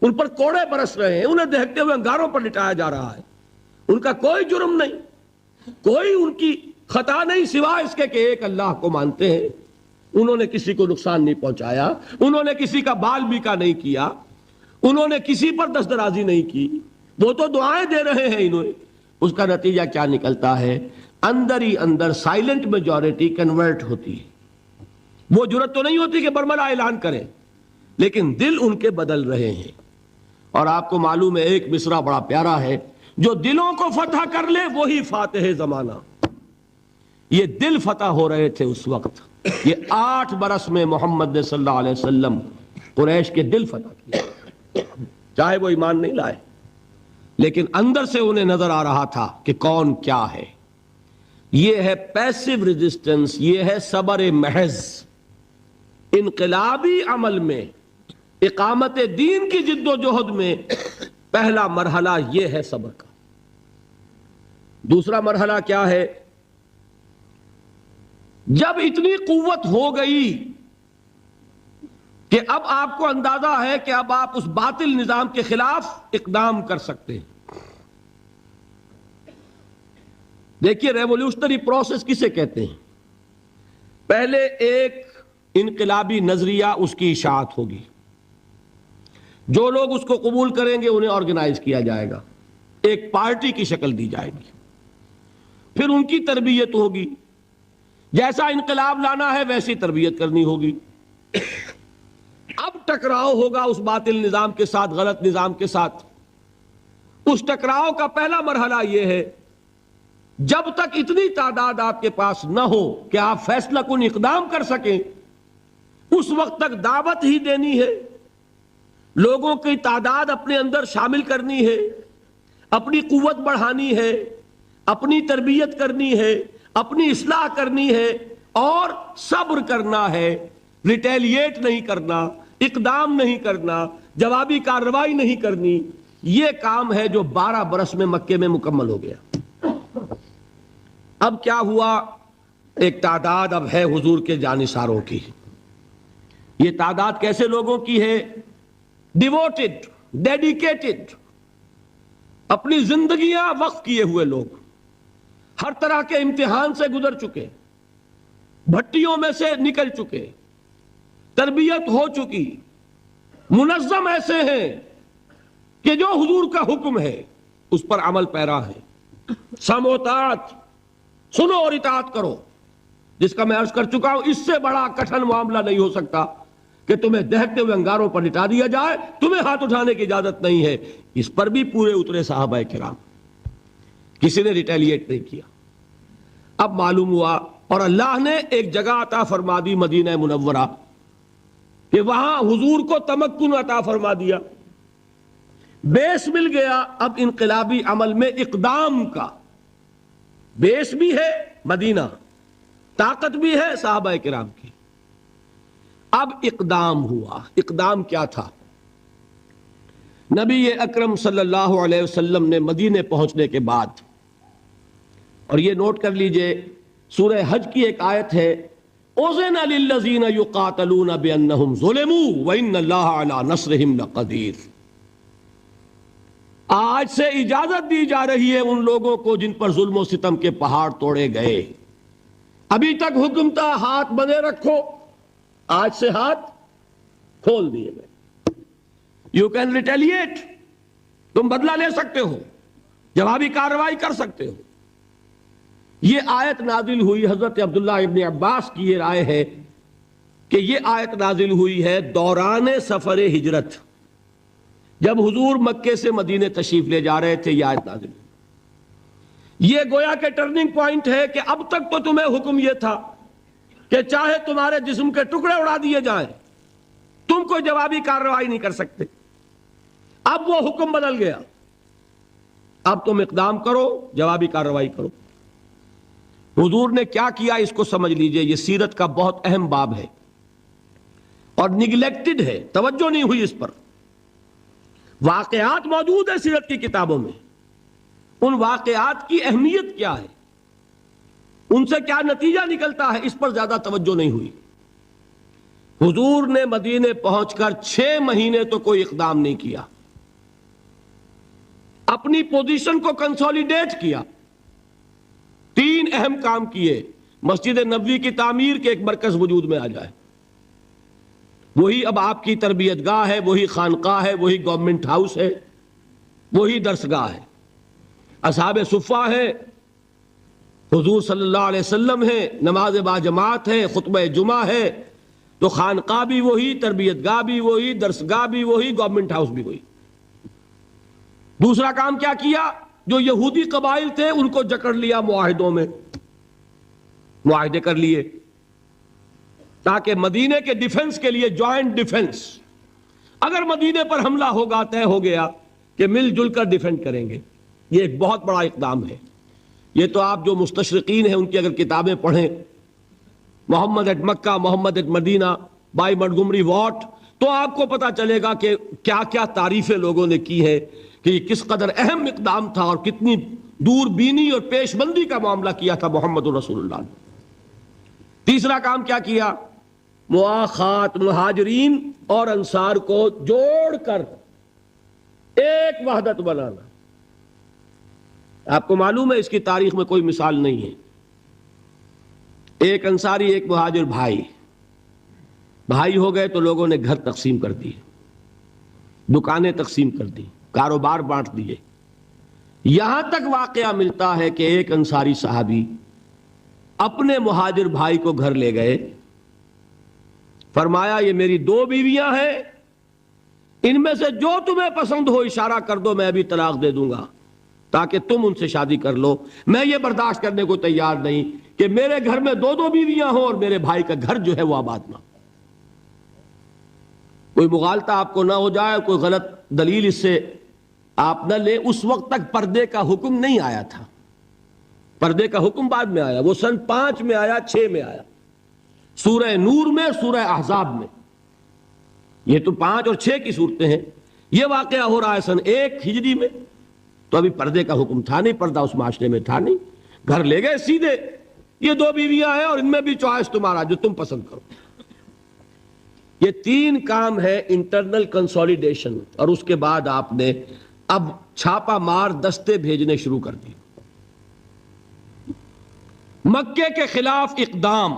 ان پر کوڑے برس رہے ہیں، انہیں دیکھتے ہوئے انگاروں پر لٹایا جا رہا ہے، ان کا کوئی جرم نہیں، کوئی ان کی خطا نہیں، سوائے اس کے کہ ایک اللہ کو مانتے ہیں، انہوں نے کسی کو نقصان نہیں پہنچایا، انہوں نے کسی کا بال بیکا نہیں کیا، انہوں نے کسی پر دست درازی نہیں کی، وہ تو دعائیں دے رہے ہیں انہیں۔ اس کا نتیجہ کیا نکلتا ہے؟ اندر ہی اندر سائلنٹ میجورٹی کنورٹ ہوتی ہے، وہ جرت تو نہیں ہوتی کہ برملا اعلان کریں، لیکن دل ان کے بدل رہے ہیں۔ اور آپ کو معلوم ہے ایک مصرع بڑا پیارا ہے، جو دلوں کو فتح کر لے وہی فاتح زمانہ۔ یہ دل فتح ہو رہے تھے اس وقت، یہ 8 برس میں محمد نے صلی اللہ علیہ وسلم قریش کے دل فتح کیے، چاہے وہ ایمان نہیں لائے، لیکن اندر سے انہیں نظر آ رہا تھا کہ کون کیا ہے۔ یہ ہے پیسو ریزسٹنس، یہ ہے صبر محض۔ انقلابی عمل میں، اقامت دین کی جد و جہد میں پہلا مرحلہ یہ ہے صبر کا۔ دوسرا مرحلہ کیا ہے؟ جب اتنی قوت ہو گئی کہ اب آپ کو اندازہ ہے کہ اب آپ اس باطل نظام کے خلاف اقدام کر سکتے ہیں۔ دیکھیے ریولوشنری پروسیس کسے کہتے ہیں؟ پہلے ایک انقلابی نظریہ، اس کی اشاعت ہوگی، جو لوگ اس کو قبول کریں گے انہیں آرگنائز کیا جائے گا، ایک پارٹی کی شکل دی جائے گی، پھر ان کی تربیت ہوگی، جیسا انقلاب لانا ہے ویسی تربیت کرنی ہوگی۔ اب ٹکراؤ ہوگا اس باطل نظام کے ساتھ، غلط نظام کے ساتھ۔ اس ٹکراؤ کا پہلا مرحلہ یہ ہے، جب تک اتنی تعداد آپ کے پاس نہ ہو کہ آپ فیصلہ کن اقدام کر سکیں، اس وقت تک دعوت ہی دینی ہے، لوگوں کی تعداد اپنے اندر شامل کرنی ہے، اپنی قوت بڑھانی ہے، اپنی تربیت کرنی ہے، اپنی اصلاح کرنی ہے، اور صبر کرنا ہے، ریٹیلیٹ نہیں کرنا، اقدام نہیں کرنا، جوابی کارروائی نہیں کرنی۔ یہ کام ہے جو 12 برس میں مکے میں مکمل ہو گیا۔ اب کیا ہوا؟ ایک تعداد اب ہے حضور کے جانثاروں کی۔ یہ تعداد کیسے لوگوں کی ہے؟ ڈیووٹڈ، ڈیڈیکیٹڈ، اپنی زندگیاں وقف کیے ہوئے لوگ، ہر طرح کے امتحان سے گزر چکے، بھٹیوں میں سے نکل چکے، تربیت ہو چکی، منظم ایسے ہیں کہ جو حضور کا حکم ہے اس پر عمل پیرا ہے۔ سم و طاعت، سنو اور اطاعت کرو، جس کا میں عرض کر چکا ہوں، اس سے بڑا کٹھن معاملہ نہیں ہو سکتا کہ تمہیں دہتے ہوئے انگاروں پر لٹا دیا جائے، تمہیں ہاتھ اٹھانے کی اجازت نہیں ہے۔ اس پر بھی پورے اترے صحابہ کرام، کسی نے ریٹیلیٹ نہیں کیا۔ اب معلوم ہوا، اور اللہ نے ایک جگہ عطا فرما دی مدینہ منورہ، کہ وہاں حضور کو تمکن عطا فرما دیا، بیس مل گیا اب انقلابی عمل میں اقدام کا۔ بیس بھی ہے مدینہ، طاقت بھی ہے صحابہ کرام کی۔ اب اقدام ہوا۔ اقدام کیا تھا؟ نبی اکرم صلی اللہ علیہ وسلم نے مدینے پہنچنے کے بعد، اور یہ نوٹ کر لیجئے، سورہ حج کی ایک آیت ہے، اُذِنَ لِلَّذِينَ يُقَاتَلُونَ بِأَنَّهُمْ ظُلِمُوا وَإِنَّ اللَّهَ عَلَى نَصْرِهِمْ لَقَدِيرٌ۔ آج سے اجازت دی جا رہی ہے ان لوگوں کو جن پر ظلم و ستم کے پہاڑ توڑے گئے۔ ابھی تک حکم تھا ہاتھ بندے رکھو، آج سے ہاتھ کھول دیے گئے۔ یو کین ریٹیلیٹ، تم بدلہ لے سکتے ہو، جوابی کارروائی کر سکتے ہو۔ یہ آیت نازل ہوئی، حضرت عبداللہ ابن عباس کی یہ رائے ہے کہ یہ آیت نازل ہوئی ہے دوران سفر ہجرت، جب حضور مکے سے مدینے تشریف لے جا رہے تھے، یہ آیت نازل ہوئی۔ یہ گویا کہ ٹرننگ پوائنٹ ہے کہ اب تک تو تمہیں حکم یہ تھا کہ چاہے تمہارے جسم کے ٹکڑے اڑا دیے جائیں، تم کوئی جوابی کارروائی نہیں کر سکتے۔ اب وہ حکم بدل گیا، اب تم اقدام کرو، جوابی کارروائی کرو۔ حضور نے کیا کیا اس کو سمجھ لیجئے، یہ سیرت کا بہت اہم باب ہے اور نگلیکٹڈ ہے، توجہ نہیں ہوئی اس پر۔ واقعات موجود ہیں سیرت کی کتابوں میں، ان واقعات کی اہمیت کیا ہے، ان سے کیا نتیجہ نکلتا ہے، اس پر زیادہ توجہ نہیں ہوئی۔ حضور نے مدینے پہنچ کر 6 مہینے تو کوئی اقدام نہیں کیا، اپنی پوزیشن کو کنسولیڈیٹ کیا۔ 3 اہم کام کیے۔ مسجد نبوی کی تعمیر کے ایک مرکز وجود میں آ جائے، وہی اب آپ کی تربیت گاہ ہے، وہی خانقاہ ہے، وہی گورنمنٹ ہاؤس ہے، وہی درسگاہ ہے، اصحاب صفہ ہے، حضور صلی اللہ علیہ وسلم ہے، نماز با جماعت ہے، خطبہ جمعہ ہے، تو خانقاہ بھی وہی، تربیت گاہ بھی وہی، درسگاہ بھی وہی، گورنمنٹ ہاؤس بھی وہی۔ دوسرا کام کیا کیا؟ جو یہودی قبائل تھے ان کو جکڑ لیا، معاہدوں میں معاہدے کر لیے، تاکہ مدینے کے ڈیفنس کے لیے جوائنٹ ڈیفنس، اگر مدینے پر حملہ ہوگا طے ہو گیا کہ مل جل کر ڈیفینڈ کریں گے۔ یہ ایک بہت بڑا اقدام ہے۔ یہ تو آپ جو مستشرقین ہیں ان کی اگر کتابیں پڑھیں، Muhammad at Mecca, Muhammad at Medina by Montgomery Watt, تو آپ کو پتا چلے گا کہ کیا کیا تعریفیں لوگوں نے کی ہے کہ یہ کس قدر اہم اقدام تھا اور کتنی دور بینی اور پیش بندی کا معاملہ کیا تھا محمد رسول اللہ نے۔ تیسرا کام کیا کیا؟ مواخات، مہاجرین اور انصار کو جوڑ کر ایک وحدت بنانا۔ آپ کو معلوم ہے اس کی تاریخ میں کوئی مثال نہیں ہے۔ ایک انصاری ایک مہاجر بھائی ہو گئے تو لوگوں نے گھر تقسیم کر دیے، دکانیں تقسیم کر دی، کاروبار بانٹ دیے۔ یہاں تک واقعہ ملتا ہے کہ ایک انصاری صحابی اپنے مہاجر بھائی کو گھر لے گئے، فرمایا یہ میری 2 بیویاں ہیں، ان میں سے جو تمہیں پسند ہو اشارہ کر دو، میں ابھی طلاق دے دوں گا تاکہ تم ان سے شادی کر لو۔ میں یہ برداشت کرنے کو تیار نہیں کہ میرے گھر میں 2 بیویاں ہوں اور میرے بھائی کا گھر جو ہے وہ آباد نہ ہو۔ کوئی مغالطہ آپ کو نہ ہو جائے، کوئی غلط دلیل اس سے آپ نہ لیں۔ اس وقت تک پردے کا حکم نہیں آیا تھا، پردے کا حکم بعد میں آیا، وہ سن 5 میں آیا، 6 میں آیا، سورہ نور میں، سورہ احزاب میں۔ یہ تو 5 اور 6 کی صورتیں ہیں۔ یہ واقعہ ہو رہا ہے سن 1 ہجری میں، تو ابھی پردے کا حکم تھا نہیں، پردہ اس معاشرے میں تھا نہیں۔ گھر لے گئے سیدھے، یہ 2 بیویاں ہیں اور ان میں بھی چوائس تمہارا، جو تم پسند کرو۔ یہ 3 کام ہے انٹرنل کنسولیڈیشن، اور اس کے بعد آپ نے اب چھاپا مار دستے بھیجنے شروع کر دی۔ مکے کے خلاف اقدام،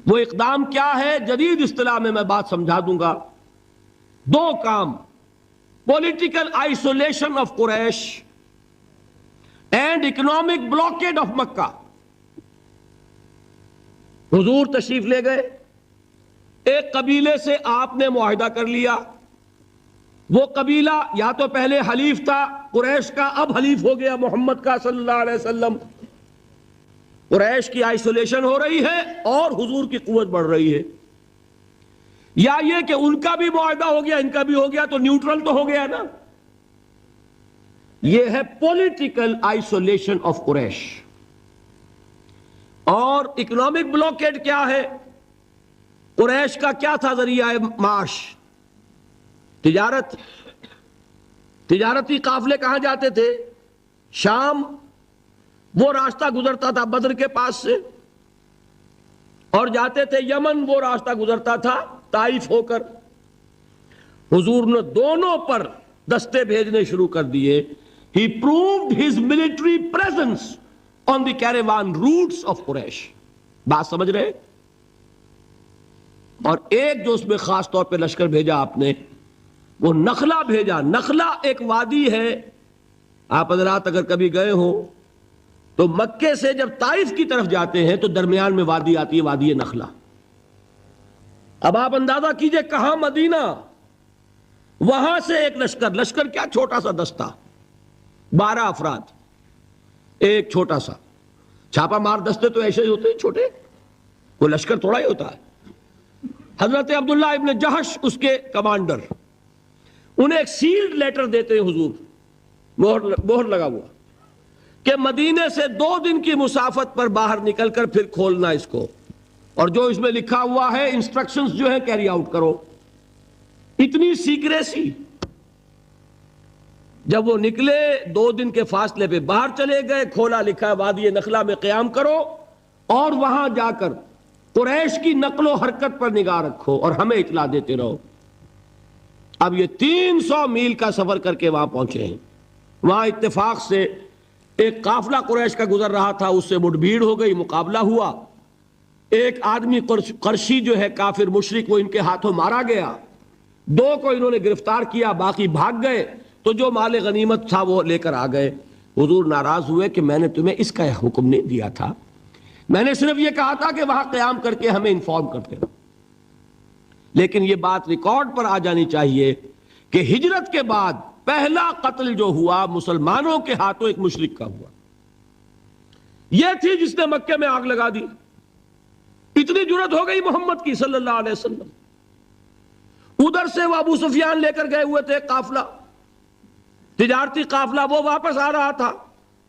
وہ اقدام کیا ہے؟ جدید اصطلاح میں بات سمجھا دوں گا۔ 2 کام: political isolation of Quraysh and economic blockade of Mecca. حضور تشریف لے گئے، ایک قبیلے سے آپ نے معاہدہ کر لیا، وہ قبیلہ یا تو پہلے حلیف تھا قریش کا، اب حلیف ہو گیا محمد کا صلی اللہ علیہ وسلم۔ قریش کی آئسولیشن ہو رہی ہے اور حضور کی قوت بڑھ رہی ہے، یا یہ کہ ان کا بھی معاہدہ ہو گیا ان کا بھی ہو گیا، تو نیوٹرل تو ہو گیا نا۔ یہ ہے پولیٹیکل آئسولیشن آف قریش. اور اکنامک بلاکیڈ کیا ہے؟ قریش کا کیا تھا ذریعہ معاش؟ تجارت. تجارتی قافلے کہاں جاتے تھے؟ شام. وہ راستہ گزرتا تھا بدر کے پاس سے، اور جاتے تھے یمن. وہ راستہ گزرتا تھا طائف ہو کر. حضور نے دونوں پر دستے بھیجنے شروع کر دیے. He proved his military presence on the caravan routes of Quraysh. بات سمجھ رہے؟ اور ایک جو اس میں خاص طور پہ لشکر بھیجا آپ نے، وہ نخلا بھیجا. نخلا ایک وادی ہے، آپ حضرات اگر کبھی گئے ہو تو مکے سے جب طائف کی طرف جاتے ہیں تو درمیان میں وادی آتی ہے، وادی نخلا. اب آپ اندازہ کیجئے کہاں مدینہ، وہاں سے ایک لشکر. لشکر کیا، چھوٹا سا دستہ، 12 افراد، ایک چھوٹا سا. چھاپا مار دستے تو ایسے ہی ہوتے ہیں چھوٹے، وہ لشکر تھوڑا ہی ہوتا ہے. حضرت عبداللہ ابن جہش اس کے کمانڈر. انہیں ایک سیلڈ لیٹر دیتے ہیں حضور، مہر لگا ہوا، کہ مدینے سے 2 دن کی مسافت پر باہر نکل کر پھر کھولنا اس کو، اور جو اس میں لکھا ہوا ہے انسٹرکشنز جو ہے کیری آؤٹ کرو. اتنی سیکریسی. جب وہ نکلے 2 دن کے فاصلے پہ باہر چلے گئے، کھولا لکھا وادی نخلا میں قیام کرو، اور وہاں جا کر قریش کی نقل و حرکت پر نگاہ رکھو اور ہمیں اطلاع دیتے رہو. اب یہ 300 میل کا سفر کر کے وہاں پہنچے ہیں. وہاں اتفاق سے ایک قافلہ قریش کا گزر رہا تھا، اس سے مٹ بھیڑ ہو گئی، مقابلہ ہوا. ایک آدمی قرشی جو ہے کافر مشرک، وہ ان کے ہاتھوں مارا گیا. 2 کو انہوں نے گرفتار کیا، باقی بھاگ گئے. تو جو مال غنیمت تھا وہ لے کر آ گئے. حضور ناراض ہوئے کہ میں نے تمہیں اس کا حکم نہیں دیا تھا، میں نے صرف یہ کہا تھا کہ وہاں قیام کر کے ہمیں انفارم کرتے رہو. لیکن یہ بات ریکارڈ پر آ جانی چاہیے کہ ہجرت کے بعد پہلا قتل جو ہوا مسلمانوں کے ہاتھوں ایک مشرک کا ہوا. یہ تھی جس نے مکے میں آگ لگا دی. اتنی جرت ہو گئی محمد کی صلی اللہ علیہ وسلم. ادھر سے وہ ابو سفیان لے کر گئے ہوئے تھے قافلہ، تجارتی قافلہ، وہ واپس آ رہا تھا.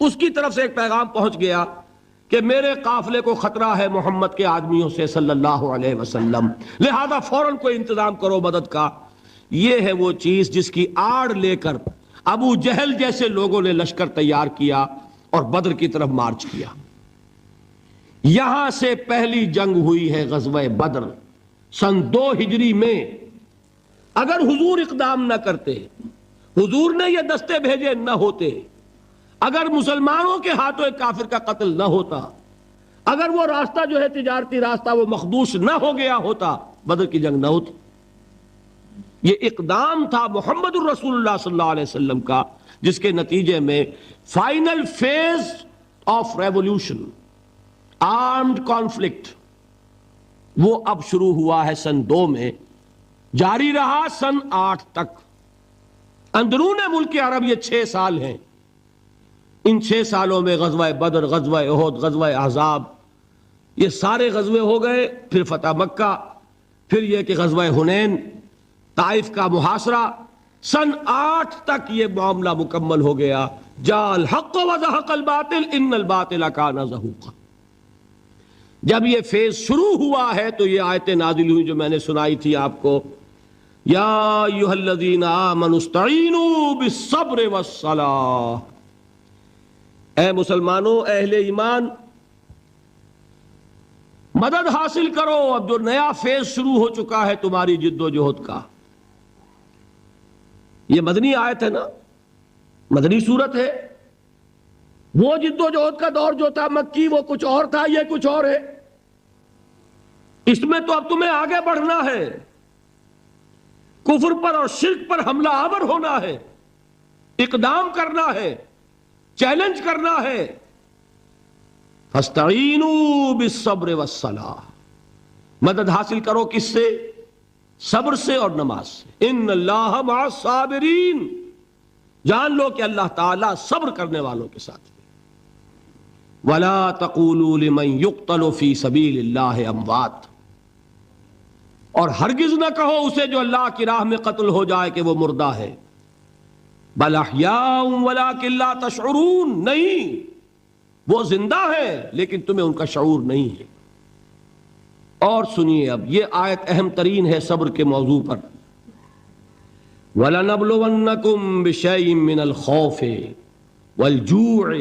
اس کی طرف سے ایک پیغام پہنچ گیا کہ میرے قافلے کو خطرہ ہے محمد کے آدمیوں سے صلی اللہ علیہ وسلم، لہذا فوراً کوئی انتظام کرو مدد کا. یہ ہے وہ چیز جس کی آڑ لے کر ابو جہل جیسے لوگوں نے لشکر تیار کیا اور بدر کی طرف مارچ کیا. یہاں سے پہلی جنگ ہوئی ہے غزوہ بدر سن 2 ہجری میں. اگر حضور اقدام نہ کرتے، حضور نے یہ دستے بھیجے نہ ہوتے، اگر مسلمانوں کے ہاتھوں ایک کافر کا قتل نہ ہوتا، اگر وہ راستہ جو ہے تجارتی راستہ وہ مخدوش نہ ہو گیا ہوتا، بدر کی جنگ نہ ہوتی. یہ اقدام تھا محمد الرسول اللہ صلی اللہ علیہ وسلم کا، جس کے نتیجے میں final phase of revolution, armed conflict, وہ اب شروع ہوا ہے سن 2 میں، جاری رہا سن 8 تک. اندرون ملک عرب یہ 6 سال ہیں. ان 6 سالوں میں غزوہ بدر، غزوہ احد، غزوہ احزاب، یہ سارے غزوے ہو گئے. پھر فتح مکہ، پھر یہ کہ غزوہ حنین، طائف کا محاصرہ. سن 8 تک یہ معاملہ مکمل ہو گیا. جاء الحق وزهق الباطل ان الباطل کان زہوقا. جب یہ فیز شروع ہوا ہے تو یہ آیتیں نازل ہوئی جو میں نے سنائی تھی آپ کو. یا ایھا الذین آمنوا استعینوا بالصبر والصلاۃ. اے مسلمانوں، اہل ایمان، مدد حاصل کرو. اب جو نیا فیز شروع ہو چکا ہے تمہاری جد و جہد کا. یہ مدنی آیت ہے نا، مدنی صورت ہے. وہ جد و جہد کا دور جو تھا مکی، وہ کچھ اور تھا، یہ کچھ اور ہے. اس میں تو اب تمہیں آگے بڑھنا ہے، کفر پر اور شرک پر حملہ آور ہونا ہے، اقدام کرنا ہے، چیلنج کرنا ہے. فاستعینوا بالصبر والصلاۃ. مدد حاصل کرو کس سے؟ صبر سے اور نماز سے. ان اللہ مع الصابرین. جان لو کہ اللہ تعالیٰ صبر کرنے والوں کے ساتھ ہے. وَلَا تَقُولُوا لِمَنْ يُقْتَلُ فِي سَبِيلِ اللَّهِ أَمْوَاتٌ. اور ہرگز نہ کہو اسے جو اللہ کی راہ میں قتل ہو جائے کہ وہ مردہ ہے. بل احیاء ولکن لا تشعرون، نہیں، وہ زندہ ہے لیکن تمہیں ان کا شعور نہیں ہے۔ اور سنیے اب یہ آیت اہم ترین ہے صبر کے موضوع پر۔ وَلَنَبْلُوَنَّكُمْ بِشَيْءٍ مِّنَ الْخَوْفِ وَالْجُوعِ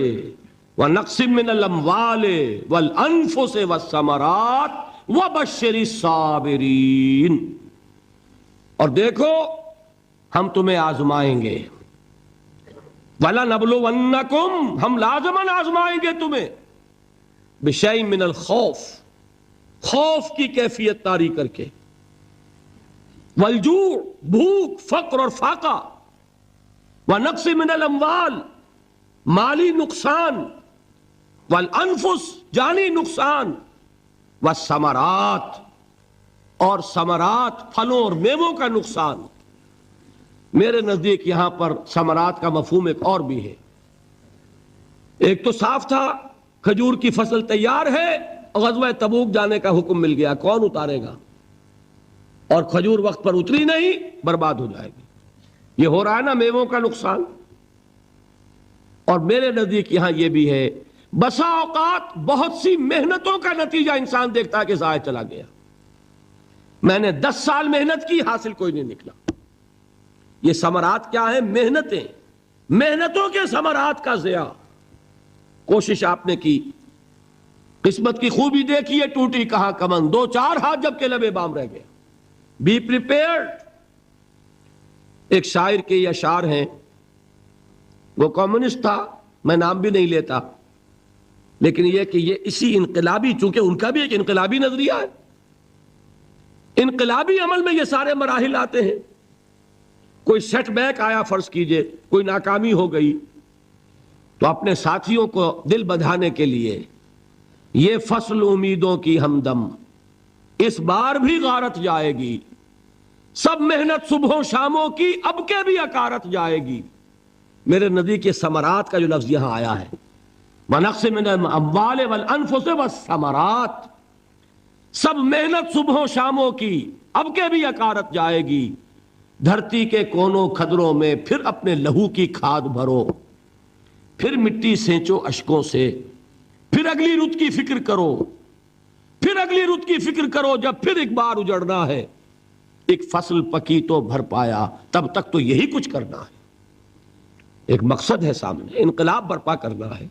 وَنَقْصٍ مِّنَ الْأَمْوَالِ وَالْأَنفُسِ وَالثَّمَرَاتِ وَبَشِّرِ الصَّابِرِينَ، اور دیکھو ہم تمہیں آزمائیں گے، وَلَنَبْلُوَنَّكُمْ، ہم لازماً آزمائیں گے تمہیں، بِشَيْءٍ مِّنَ الْخَوْفِ، خوف کی کیفیت طاری کر کے، والجوع، بھوک، فقر اور فاقہ، ونقص من الاموال، مالی نقصان، والانفس، جانی نقصان، والثمرات، اور ثمرات، پھلوں اور میووں کا نقصان۔ میرے نزدیک یہاں پر ثمرات کا مفہوم ایک اور بھی ہے۔ ایک تو صاف تھا کھجور کی فصل تیار ہے، غزوہ تبوک جانے کا حکم مل گیا، کون اتارے گا؟ اور کھجور وقت پر اتری نہیں، برباد ہو جائے گی۔ یہ ہو رہا ہے نا میووں کا نقصان۔ اور میرے نزدیک یہاں یہ بھی ہے، بسا اوقات بہت سی محنتوں کا نتیجہ انسان دیکھتا ہے کہ ضائع چلا گیا، میں نے 10 سال محنت کی، حاصل کوئی نہیں نکلا۔ یہ ثمرات کیا ہیں؟ محنتیں، محنتوں کے ثمرات کا ضیاع۔ کوشش آپ نے کی، قسمت کی خوبی دیکھیے، ٹوٹی کہاں کمن، 2-4 ہاتھ جب کے لبے بام رہ گئے۔ Be prepared. ایک شاعر کے یہ اشعار ہیں، وہ کمیونسٹ تھا، میں نام بھی نہیں لیتا، لیکن یہ کہ یہ اسی انقلابی، چونکہ ان کا بھی ایک انقلابی نظریہ ہے، انقلابی عمل میں یہ سارے مراحل آتے ہیں۔ کوئی سیٹ بیک آیا فرض کیجئے، کوئی ناکامی ہو گئی، تو اپنے ساتھیوں کو دل بدھانے کے لیے یہ فصل امیدوں کی ہمدم اس بار بھی غارت جائے گی، سب محنت صبحوں شاموں کی اب کے بھی اکارت جائے گی۔ میرے نزدیک یہ ثمرات کا جو لفظ یہاں آیا ہے، وَنَقْصٍ مِّنَ الْأَمْوَالِ وَالْأَنفُسِ وَالثَّمَرَاتِ، سب محنت صبحوں شاموں کی اب کے بھی اکارت جائے گی۔ دھرتی کے کونوں کھدروں میں پھر اپنے لہو کی کھاد بھرو، پھر مٹی سینچو اشکوں سے، پھر اگلی رت کی فکر کرو، پھر اگلی رت کی فکر کرو، جب پھر ایک بار اجڑنا ہے، ایک فصل پکی تو بھر پایا، تب تک تو یہی کچھ کرنا ہے۔ ایک مقصد ہے سامنے، انقلاب برپا کرنا ہے۔